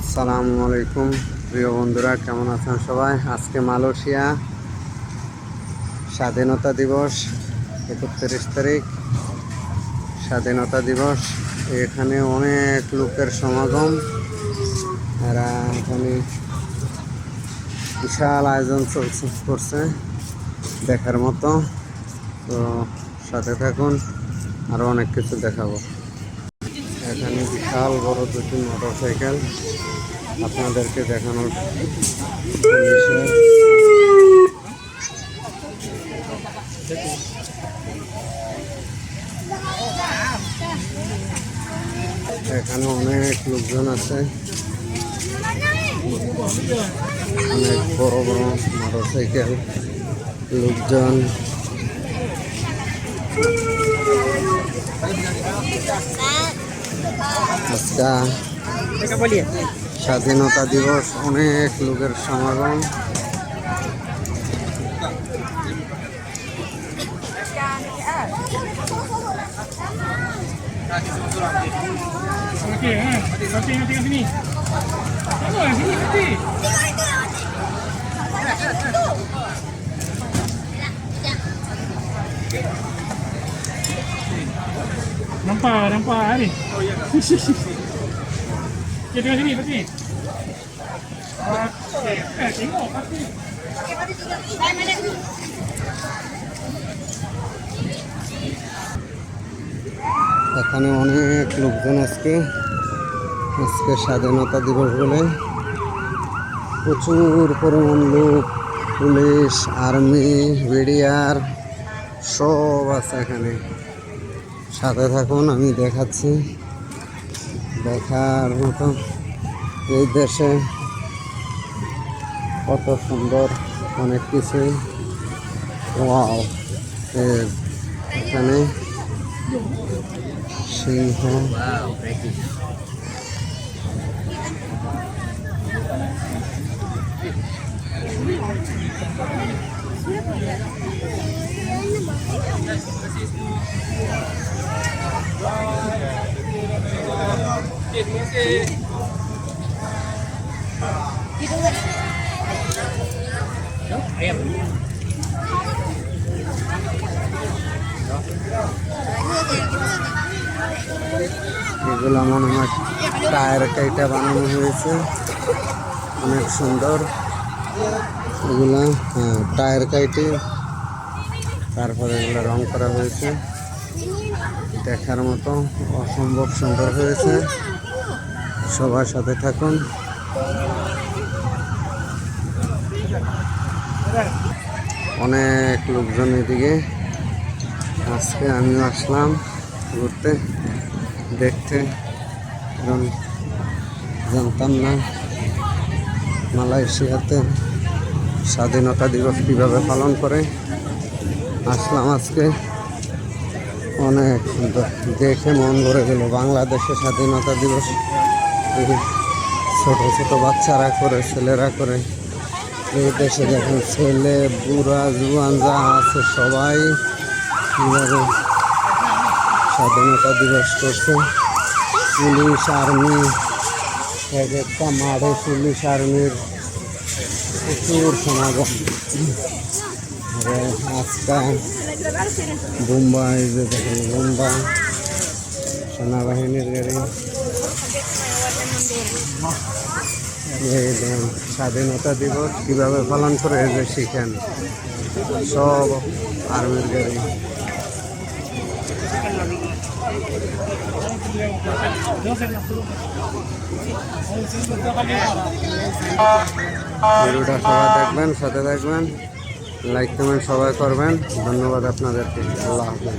আসসালামু আলাইকুম প্রিয় বন্ধুরা, কেমন আছেন সবাই? আজকে মালয়েশিয়া স্বাধীনতা দিবস, 31 তারিখ স্বাধীনতা দিবস। এখানে অনেক লোকের সমাগম। এরা এখানে বিশাল আয়োজন করছে দেখার মতো। তো সাথে থাকুন, আরও অনেক কিছু দেখাবো। এখানে বিশাল বড় দুটি মোটরসাইকেল আপনাদেরকে দেখানোর এখানে অনেক লোকজন আছে, অনেক বড় বড় মোটরসাইকেল, লোকজন। আজকে স্বাধীনতা দিবস, অনেক লোকের সমাগম। Nampak hari. Kita tengok sini pasti. Okey, tengok pasti. এখানে অনেক লোকজন আজকে স্বাধীনতা দিবস বলে প্রচুর পরিমাণ লোক, পুলিশ, আর্মি, বিডিআর সব আছে এখানে। সাথে থাকুন, আমি দেখাচ্ছি। দেখার মতো এই দেশে কত সুন্দর অনেক কিছুই। ওয়াও! এখানে সিংহ, এগুলো মনে হয় টায়ার কাইটা বানানো হয়েছে, অনেক সুন্দর। এগুলা টায়ার কাইটে তারপরে এগুলো রং করা হয়েছে, দেখার মতো অসম্ভব সুন্দর হয়েছে। সবার সাথে থাকুন। অনেক লোকজন এদিকে। আজকে আমিও আসলাম ঘুরতে, দেখতে। কারণ জানতাম না মালয়েশিয়াতে স্বাধীনতা দিবস কীভাবে পালন করে। আসলাম আজকে, অনেক সুন্দর দেখে মন ভরে গেল। বাংলাদেশে স্বাধীনতা দিবস ছোট ছোট বাচ্চারা করে, ছেলেরা করে। এই দেশে দেখেন ছেলে, বুড়া, জুয়ান যা আছে সবাই কীভাবে স্বাধীনতা দিবস করছে। পুলিশ, আর্মি, এক একটা মাঠে পুলিশ আর্মির প্রচুর সমাগম। আজকা বোম্বাই, যে দেখেন বোম্বা সেনাবাহিনীর গাড়ি। এই দেখেন স্বাধীনতা দিবস কীভাবে পালন করে, যে শিখেন সব আর্মির গাড়ি। ভিডিওটা সবাই দেখবেন, সাথে থাকবেন, লাইক কমেন্ট সবাই করবেন। ধন্যবাদ আপনাদেরকে। আল্লাহ হাফেজ।